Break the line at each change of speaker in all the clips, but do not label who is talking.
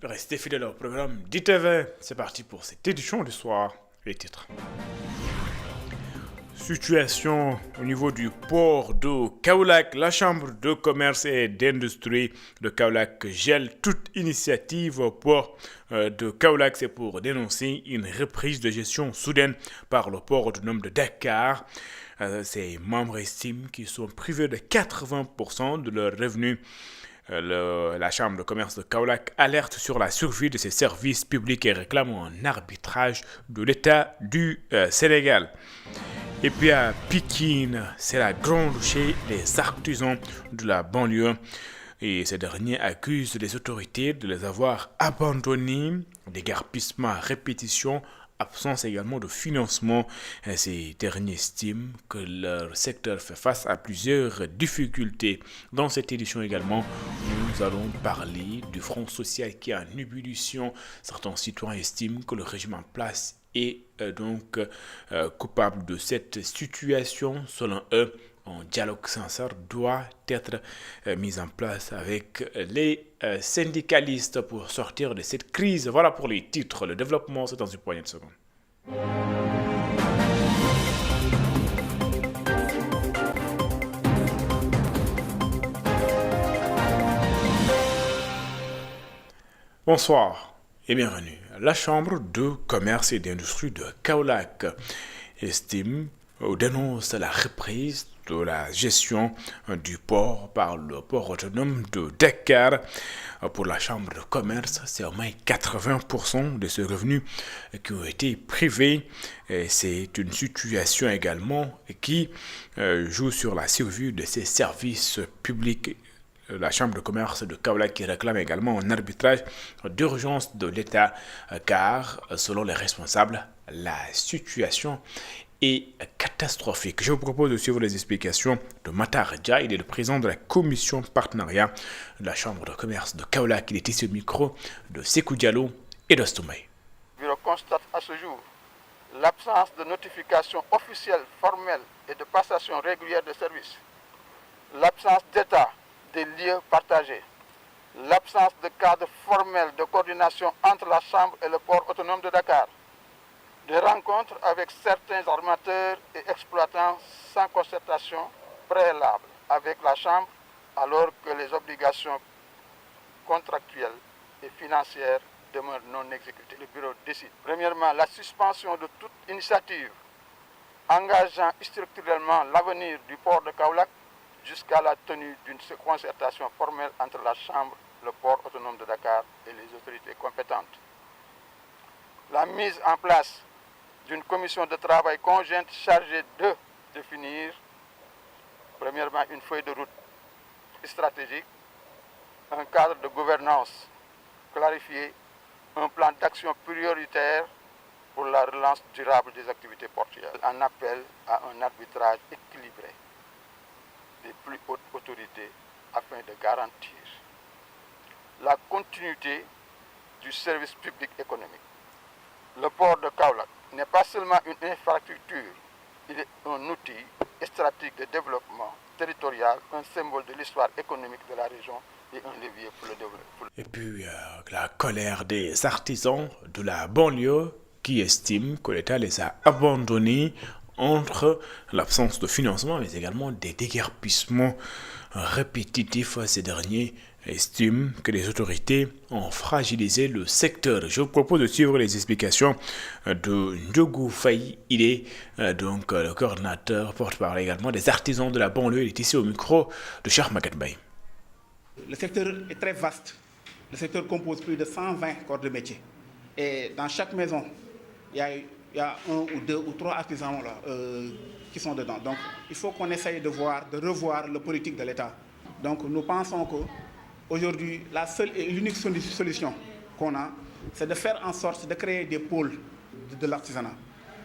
Restez fidèles au programme d'ITV. C'est parti pour cette édition du soir. Les titres. Situation au niveau du port de Kaolack. La Chambre de commerce et d'industrie de Kaolack gèle toute initiative au port de Kaolack. C'est pour dénoncer une reprise de gestion soudaine par le port autonome de Dakar. Ses membres estiment qu'ils sont privés de 80% de leurs revenus. La Chambre de commerce de Kaolack alerte sur la survie de ses services publics et réclame un arbitrage de l'État du Sénégal. Et puis à Pikine, c'est la grande chez les artisans de la banlieue. Et ces derniers accusent les autorités de les avoir abandonnés, déguerpissement à répétition, absence également de financement. Ces derniers estiment que leur secteur fait face à plusieurs difficultés. Dans cette édition également, nous allons parler du Front social qui est en ébullition. Certains citoyens estiment que le régime en place est donc coupable de cette situation. Selon eux, un dialogue sincère doit être mis en place avec les syndicalistes pour sortir de cette crise. Voilà pour les titres. Le développement, c'est dans une poignée de secondes. Bonsoir et bienvenue. La Chambre de commerce et d'industrie de Kaolack estime ou dénonce la reprise de la gestion du port par le port autonome de Dakar. Pour la Chambre de commerce, c'est au moins 80% de ses revenus qui ont été privés. Et c'est une situation également qui joue sur la survie de ses services publics. La Chambre de commerce de Kaolack qui réclame également un arbitrage d'urgence de l'État car, selon les responsables, la situation est catastrophique. Je vous propose de suivre les explications de Matar Dia. Il est le président de la commission partenariat de la Chambre de commerce de Kaolack. Il est ici au micro de Sekou Diallo et d'Ostoumay.
Le bureau constate à ce jour l'absence de notification officielle, formelle et de passation régulière de services, l'absence d'état des lieux partagés, l'absence de cadre formel de coordination entre la Chambre et le port autonome de Dakar, des rencontres avec certains armateurs et exploitants sans concertation préalable avec la Chambre alors que les obligations contractuelles et financières demeurent non exécutées. Le bureau décide, premièrement, la suspension de toute initiative engageant structurellement l'avenir du port de Kaolack jusqu'à la tenue d'une concertation formelle entre la Chambre, le port autonome de Dakar et les autorités compétentes. La mise en place d'une commission de travail conjointe chargée de définir, premièrement, une feuille de route stratégique, un cadre de gouvernance clarifié, un plan d'action prioritaire pour la relance durable des activités portuaires. En appel à un arbitrage équilibré des plus hautes autorités afin de garantir la continuité du service public économique. Le port de Kaolack n'est pas seulement une infrastructure, il est un outil stratégique de développement territorial, un symbole de l'histoire économique de la région et un levier pour le développement.
Et puis la colère des artisans de la banlieue qui estiment que l'État les a abandonnés entre l'absence de financement, mais également des déguerpissements répétitifs. Ces derniers estiment que les autorités ont fragilisé le secteur. Je vous propose de suivre les explications de Ndiogu Faye. Il est donc le coordinateur, porte-parole également des artisans de la banlieue. Il est ici au micro de Cheikh Maguette Mbaye.
Le secteur est très vaste. Le secteur compose plus de 120 corps de métier. Et dans chaque maison, il y a un ou deux ou trois artisans là, qui sont dedans. Donc, il faut qu'on essaye de revoir le politique de l'État. Donc, nous pensons qu'aujourd'hui, la seule et l'unique solution qu'on a, c'est de faire en sorte de créer des pôles de l'artisanat.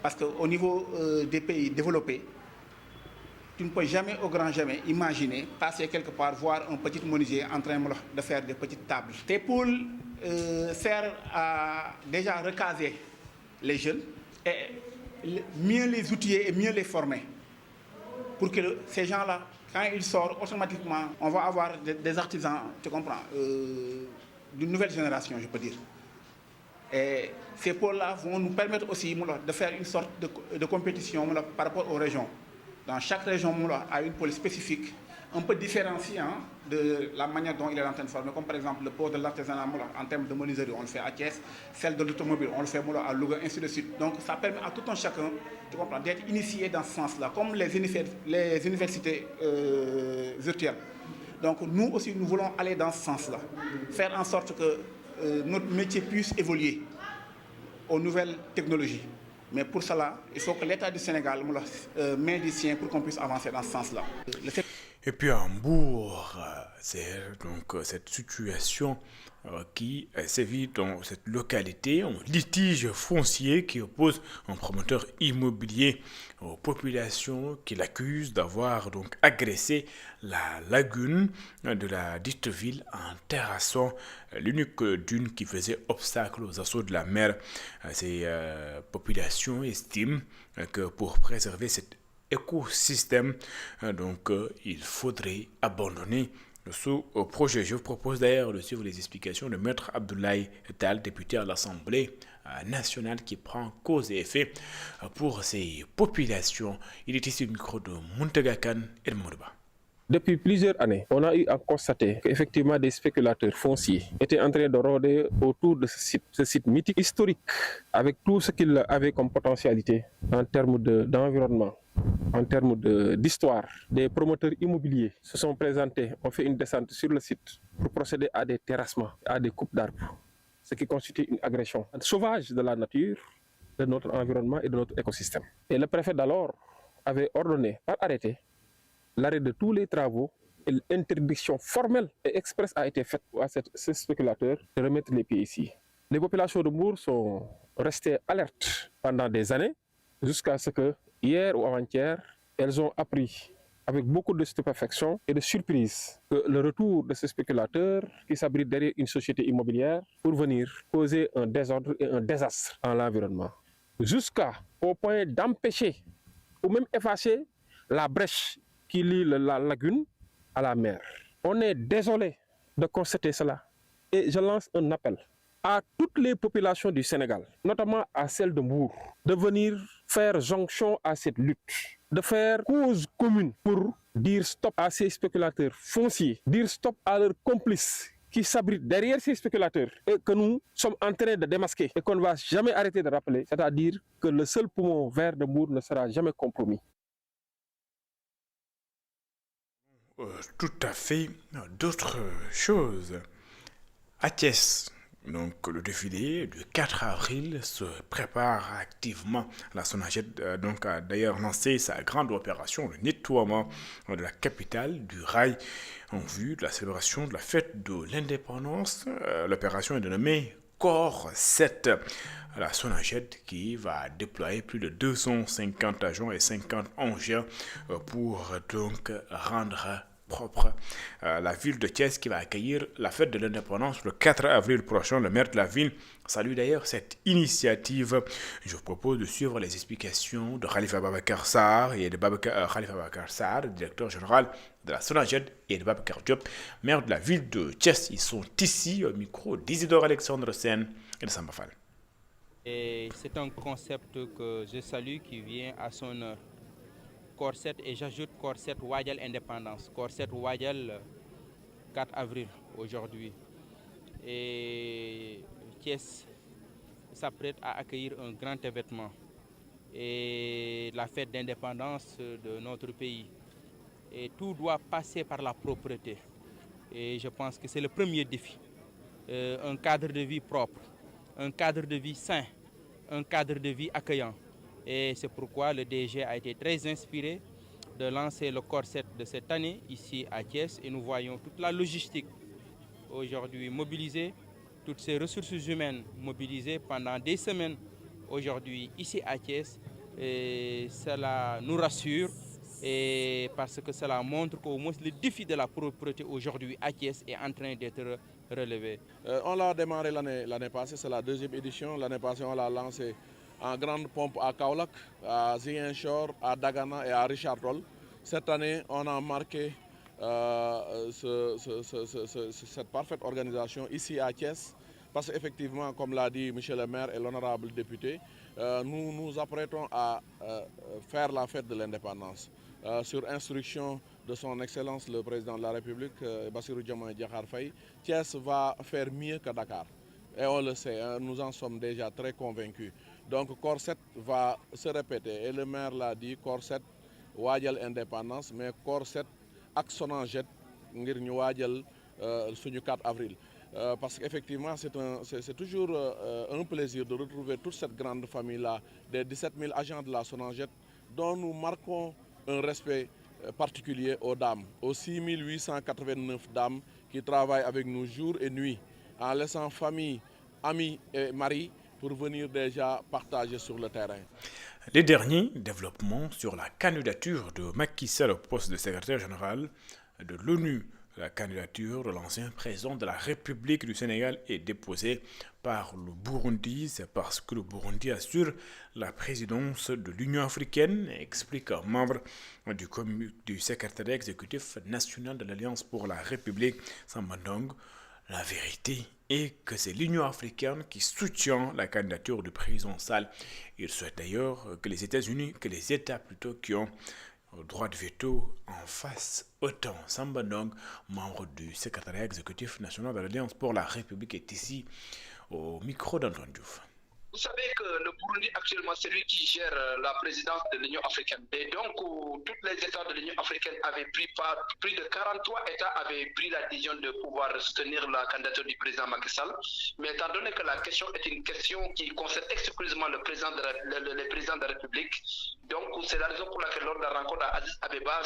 Parce qu'au niveau des pays développés, tu ne peux jamais, au grand jamais, imaginer passer quelque part, voir un petit menuisier en train de faire des petites tables. Ces pôles servent à déjà recaser les jeunes et mieux les outiller et mieux les former. Pour que ces gens-là, quand ils sortent, automatiquement, on va avoir des artisans, tu comprends, d'une nouvelle génération, je peux dire. Et ces pôles-là vont nous permettre aussi de faire une sorte de compétition par rapport aux régions. Dans chaque région a une pôle spécifique, un peu différenciée de la manière dont il est en train de former, comme par exemple le pôle de l'artisanat en termes de menuiserie, on le fait à Thiès, celle de l'automobile, on le fait à Louga, ainsi de suite. Donc ça permet à tout un chacun d'être initié dans ce sens-là, comme les universités virtuelles. Donc nous aussi, nous voulons aller dans ce sens-là, faire en sorte que notre métier puisse évoluer aux nouvelles technologies. Mais pour cela, il faut que l'État du Sénégal mette du sien pour qu'on puisse avancer dans ce sens-là.
Et puis à Hambourg, c'est donc cette situation qui sévit dans cette localité, un litige foncier qui oppose un promoteur immobilier aux populations qui l'accusent d'avoir donc agressé la lagune de la dite ville en terrassant l'unique dune qui faisait obstacle aux assauts de la mer. Ces populations estiment que pour préserver cette écosystème, donc il faudrait abandonner ce projet. Je vous propose d'ailleurs de suivre les explications de Maître Abdoulaye Tal, député à l'Assemblée nationale, qui prend cause et effet pour ces populations. Il est ici au micro de Muntega Kane et de Mourba.
Depuis plusieurs années, on a eu à constater qu'effectivement des spéculateurs fonciers étaient en train de rôder autour de ce site mythique, historique, avec tout ce qu'il avait comme potentialité en termes d'environnement, en termes d'histoire. Des promoteurs immobiliers se sont présentés, ont fait une descente sur le site pour procéder à des terrassements, à des coupes d'arbres, ce qui constitue une agression sauvage de la nature, de notre environnement et de notre écosystème. Et le préfet d'alors avait ordonné par arrêté l'arrêt de tous les travaux et l'interdiction formelle et expresse a été faite à ces spéculateurs de remettre les pieds ici. Les populations de Mbour sont restées alertes pendant des années jusqu'à ce que, hier ou avant-hier, elles ont appris avec beaucoup de stupéfaction et de surprise que le retour de ces spéculateurs qui s'abritent derrière une société immobilière pour venir causer un désordre et un désastre dans l'environnement. Jusqu'au point d'empêcher ou même effacer la brèche qui lie la lagune à la mer. On est désolé de constater cela et je lance un appel à toutes les populations du Sénégal, notamment à celles de Mbour, de venir faire jonction à cette lutte, de faire cause commune pour dire stop à ces spéculateurs fonciers, dire stop à leurs complices qui s'abritent derrière ces spéculateurs et que nous sommes en train de démasquer et qu'on ne va jamais arrêter de rappeler, c'est-à-dire que le seul poumon vert de Mbour ne sera jamais compromis.
Tout à fait d'autres choses. À Thiès, donc le défilé du 4 avril se prépare activement. La Sonaged donc a d'ailleurs lancé sa grande opération, le nettoiement de la capitale du rail en vue de la célébration de la fête de l'indépendance. L'opération est dénommée Corps 7. La Sonaged qui va déployer plus de 250 agents et 50 engins pour donc rendre propre la ville de Thiès qui va accueillir la fête de l'indépendance le 4 avril prochain. Le maire de la ville salue d'ailleurs cette initiative. Je vous propose de suivre les explications de Khalifa Babacar Sarr et de Khalifa Babacar Sarr, directeur général de la Sonaged, et de Babacar Diop, maire de la ville de Thiès. Ils sont ici au micro d'Isidore Alexandre Sen et de Samba Fall.
Et c'est un concept que je salue qui vient à son heure. Corps 7 et j'ajoute Corps 7 Wadjal Indépendance. Corps 7 Wadjal 4 avril aujourd'hui. Et Thiès s'apprête à accueillir un grand événement. Et la fête d'indépendance de notre pays. Et tout doit passer par la propreté. Et je pense que c'est le premier défi. Un cadre de vie propre, un cadre de vie sain, un cadre de vie accueillant. Et c'est pourquoi le DG a été très inspiré de lancer le Corps 7 de cette année ici à Thiès. Et nous voyons toute la logistique aujourd'hui mobilisée, toutes ces ressources humaines mobilisées pendant des semaines aujourd'hui ici à Thiès. Et cela nous rassure et parce que cela montre qu'au moins le défi de la propreté aujourd'hui à Thiès est en train d'être relevé.
On l'a démarré l'année passée, c'est la deuxième édition. L'année passée, on l'a lancé en grande pompe à Kaolack, à Ziguinchor, à Dagana et à Richard Toll. Cette année, on a marqué cette parfaite organisation ici à Thiès, parce qu'effectivement, comme l'a dit M. le maire et l'honorable député, nous nous apprêtons à faire la fête de l'indépendance. Sur instruction de son Excellence le Président de la République, Bassirou Diomaye Diakhar Faye, Thiès va faire mieux que Dakar. Et on le sait, nous en sommes déjà très convaincus. Donc Corps 7 va se répéter, et le maire l'a dit, Corps 7 waajal indépendance, mais Corps 7 ak Sonaged ngir ñu waajal suñu 4 avril. Parce qu'effectivement, c'est toujours un plaisir de retrouver toute cette grande famille-là, des 17 000 agents de la Sonaged, dont nous marquons un respect particulier aux dames, aux 6 889 dames qui travaillent avec nous jour et nuit, en laissant famille, amis et mari pour venir déjà partager sur le terrain.
Les derniers développements sur la candidature de Macky Sall au poste de secrétaire général de l'ONU. La candidature de l'ancien président de la République du Sénégal est déposée par le Burundi. C'est parce que le Burundi assure la présidence de l'Union africaine, explique un membre du secrétariat exécutif national de l'Alliance pour la République, Samba Ndong. La vérité est que c'est l'Union africaine qui soutient la candidature du président Sall. Il souhaite d'ailleurs que les États-Unis, que les États plutôt qui ont droit de veto en fassent autant. Samba Ndong, membre du secrétariat exécutif national de l'Alliance pour la République, est ici au micro d'Antoine Diouf.
Vous savez que le Burundi actuellement, c'est lui qui gère la présidence de l'Union africaine. Et donc, tous les États de l'Union africaine avaient pris part, plus de 43 États avaient pris la décision de pouvoir soutenir la candidature du président Macky Sall. Mais étant donné que la question est une question qui concerne exclusivement le président de la République, donc c'est la raison pour laquelle lors de la rencontre à Addis Abeba,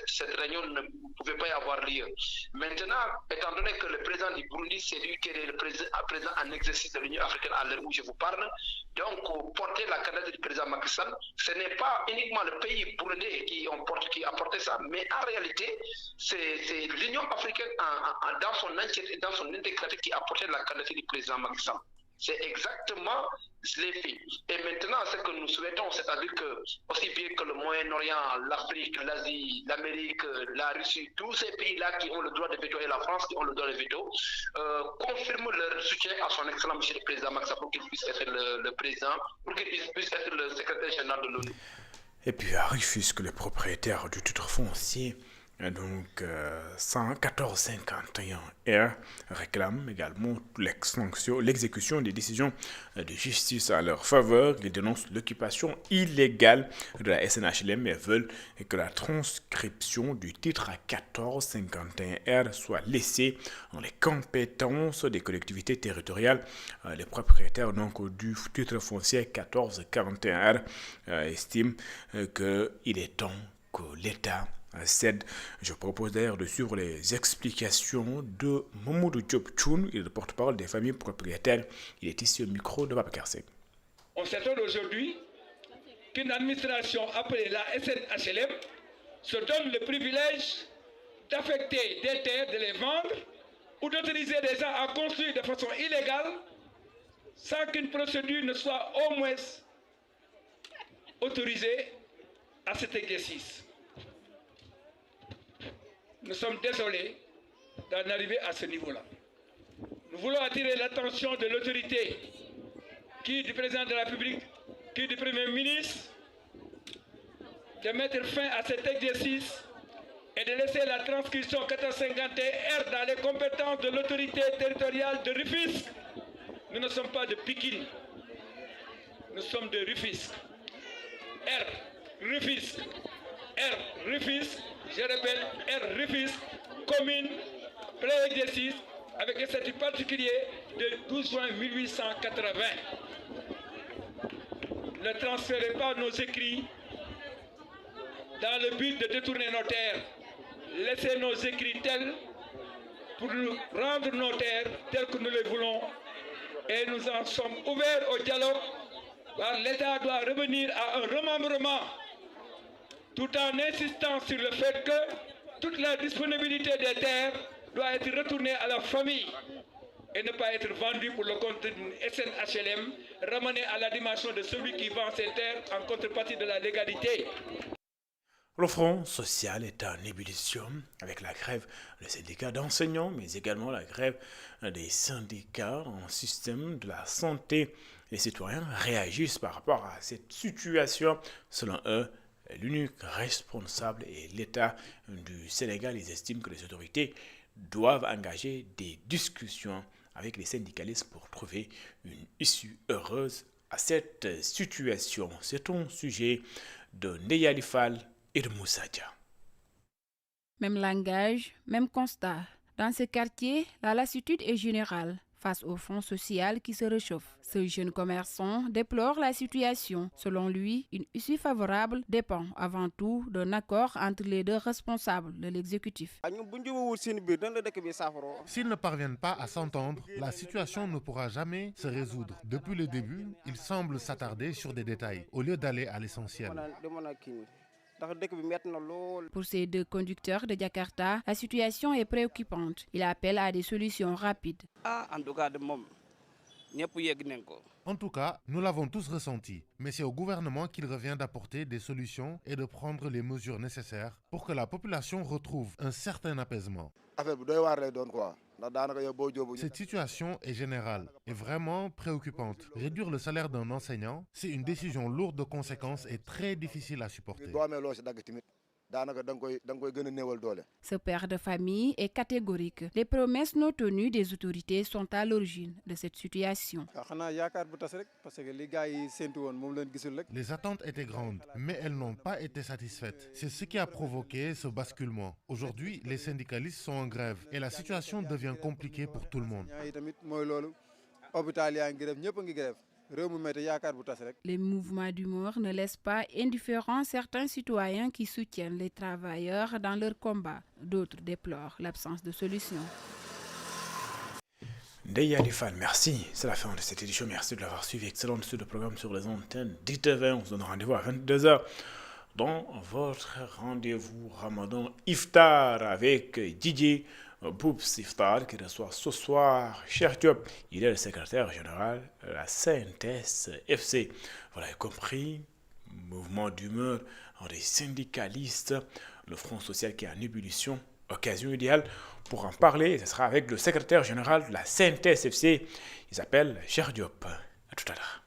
cette réunion ne pouvait pas y avoir lieu. Maintenant, étant donné que le président du Burundi, c'est lui qui est le président en exercice de l'Union africaine à l'heure où je vous parle, donc porter la candidature du président Macky Sall, ce n'est pas uniquement le pays burundais qui a porté ça, mais en réalité, c'est l'Union africaine dans son entièreté, dans son intégralité qui a porté la candidature du président Macky Sall. C'est exactement les faits. Et maintenant, ce que nous souhaitons, c'est-à-dire que aussi bien que le Moyen-Orient, l'Afrique, l'Asie, l'Amérique, la Russie, tous ces pays-là qui ont le droit de veto et la France qui ont le droit de veto, confirment leur soutien à son excellent monsieur le président Macky Sall pour qu'il puisse être le président, pour qu'il puisse être le secrétaire général de l'ONU.
Et puis à Rufisque, le propriétaire du titre foncier, donc 11451R, réclame également l'exécution des décisions de justice à leur faveur. Ils dénoncent l'occupation illégale de la SNHLM et veulent que la transcription du titre à 1451R soit laissée dans les compétences des collectivités territoriales. Les propriétaires donc du titre foncier 1441R estiment qu'il est temps que l'État cède. Je propose d'ailleurs de suivre les explications de Mamoudou Diop Tchoun, il est le porte-parole des familles propriétaires. Il est ici au micro de Babacar Seck.
On s'attend aujourd'hui qu'une administration appelée la SNHLM se donne le privilège d'affecter des terres, de les vendre ou d'autoriser des gens à construire de façon illégale sans qu'une procédure ne soit au moins autorisée à cet exercice. Nous sommes désolés d'en arriver à ce niveau-là. Nous voulons attirer l'attention de l'autorité, qui du président de la République, qui du Premier ministre, de mettre fin à cet exercice et de laisser la transcription 1451R dans les compétences de l'autorité territoriale de Rufisque. Nous ne sommes pas de Pikine, nous sommes de Rufisque. R, Rufisque. R, Rufisque. Je répète, R. Rufisque, commune, plein exercice, avec un statut particulier de 12 juin 1880. Ne transférez pas nos écrits dans le but de détourner nos terres. Laissez nos écrits tels pour nous rendre nos terres telles que nous les voulons. Et nous en sommes ouverts au dialogue, car l'État doit revenir à un remembrement, tout en insistant sur le fait que toute la disponibilité des terres doit être retournée à la famille et ne pas être vendue pour le compte d'une SNHLM, ramenée à la dimension de celui qui vend ses terres en contrepartie de la légalité.
Le front social est en ébullition avec la grève des syndicats d'enseignants, mais également la grève des syndicats en système de la santé. Les citoyens réagissent par rapport à cette situation. Selon eux, l'unique responsable est l'État du Sénégal. Ils estiment que les autorités doivent engager des discussions avec les syndicalistes pour trouver une issue heureuse à cette situation. C'est un sujet de Ndeyali Fall et de Moussa Dia.
Même langage, même constat. Dans ce quartier, la lassitude est générale face au front social qui se réchauffe. Ce jeune commerçant déplore la situation. Selon lui, une issue favorable dépend avant tout d'un accord entre les deux responsables de l'exécutif.
S'ils ne parviennent pas à s'entendre, la situation ne pourra jamais se résoudre. Depuis le début, ils semblent s'attarder sur des détails au lieu d'aller à l'essentiel.
Pour ces deux conducteurs de Jakarta, la situation est préoccupante. Il appelle à des solutions rapides.
En tout cas, nous l'avons tous ressenti, mais c'est au gouvernement qu'il revient d'apporter des solutions et de prendre les mesures nécessaires pour que la population retrouve un certain apaisement. Cette situation est générale et vraiment préoccupante. Réduire le salaire d'un enseignant, c'est une décision lourde de conséquences et très difficile à supporter.
Ce père de famille est catégorique. Les promesses non tenues des autorités sont à l'origine de cette situation.
Les attentes étaient grandes, mais elles n'ont pas été satisfaites. C'est ce qui a provoqué ce basculement. Aujourd'hui, les syndicalistes sont en grève et la situation devient compliquée pour tout le monde.
Les mouvements d'humeur ne laissent pas indifférents certains citoyens qui soutiennent les travailleurs dans leur combat. D'autres déplorent l'absence de solution.
Ndeyali Fall, merci. C'est la fin de cette édition. Merci de l'avoir suivi. Excellent suite de programme sur les antennes d'ITV. On se donne rendez-vous à 22h dans votre rendez-vous Ramadan Iftar avec Didier Boubs Iftar qui reçoit ce soir Cheikh Diop. Il est le secrétaire général de la CNTS FC. Vous l'avez compris, mouvement d'humeur des syndicalistes, le Front social qui est en ébullition. Occasion idéale pour en parler. Ce sera avec le secrétaire général de la CNTS FC. Il s'appelle Cheikh Diop. À tout à l'heure.